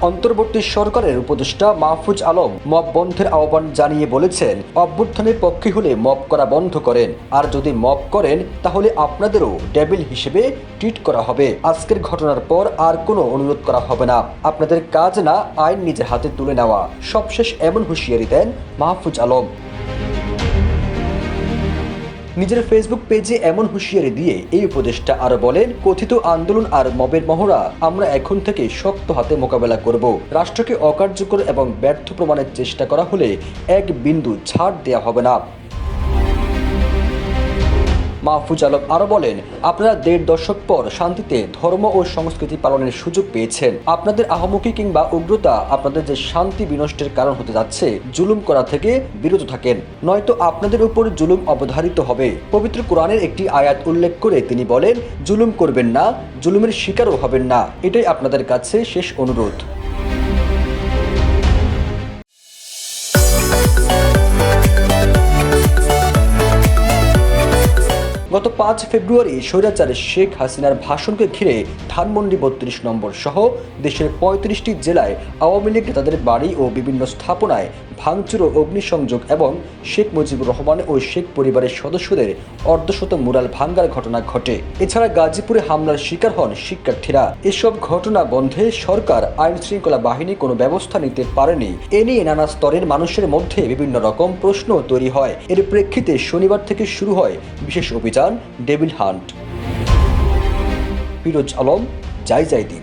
অন্তর্বর্তী সরকারের উপদেষ্টা মাহফুজ আলম মব বন্ধের আহ্বান জানিয়ে বলেছেন, অভ্যুত্থানের পক্ষে হলে মব করা বন্ধ করেন, আর যদি মব করেন তাহলে আপনাদেরও ডেভিল হিসেবে ট্রিট করা হবে। আজকের ঘটনার পর আর কোনো অনুরোধ করা হবে না, আপনাদের কাজ না আইন নিজের হাতে তুলে নেওয়া। সবশেষ এমন হুঁশিয়ারি দেন মাহফুজ আলম। নিজের ফেসবুক পেজে এমন হুঁশিয়ারি দিয়ে এই উপদেষ্টা আরো বলেন, কথিত আন্দোলন আর মবের মহড়া আমরা এখন থেকে শক্ত হাতে মোকাবেলা করব। রাষ্ট্রকে অকার্যকর এবং ব্যর্থ প্রমাণের চেষ্টা করা হলে এক বিন্দু ছাড় দেওয়া হবে না। মাহফুজ আলম আরো বলেন, আপনারা 1.5 দশক পর শান্তিতে ধর্ম ও সংস্কৃতি পালনের সুযোগ পেয়েছেন। আপনাদের আহমকি কিংবা উগ্রতা আপনাদের যে শান্তি বিনষ্টের কারণ হতে যাচ্ছে। জুলুম করা থেকে বিরত থাকেন, নয়তো আপনাদের উপর জুলুম অবধারিত হবে। পবিত্র কোরআনের একটি আয়াত উল্লেখ করে তিনি বলেন, জুলুম করবেন না, জুলুমের শিকারও হবেন না। এটাই আপনাদের কাছে শেষ অনুরোধ। গত 5 ফেব্রুয়ারি স্বৈরাচার শেখ হাসিনার ভাষণকে ঘিরে ধানমন্ডি 32 নম্বর সহ দেশের 35টি জেলায় আওয়ামী লীগ নেতাদের বাড়ি ও বিভিন্ন স্থাপনায় ভাঙচুর ও অগ্নিসংযোগ এবং শেখ মুজিবুর রহমান ও শেখ পরিবারের সদস্যদের অর্ধশত মুরাল ভাঙ্গার ঘটনা ঘটে। এছাড়া গাজীপুরে হামলার শিকার হন শিক্ষার্থীরা। এসব ঘটনা বন্ধে সরকার আইন শৃঙ্খলা বাহিনী কোনো ব্যবস্থা নিতে পারেনি। এ নিয়ে নানা স্তরের মানুষের মধ্যে বিভিন্ন রকম প্রশ্ন তৈরি হয়। এর প্রেক্ষিতে শনিবার থেকে শুরু হয় বিশেষ অভিযান ডেভিল হান্ট। ফিরোজ আলম, যাই দিন।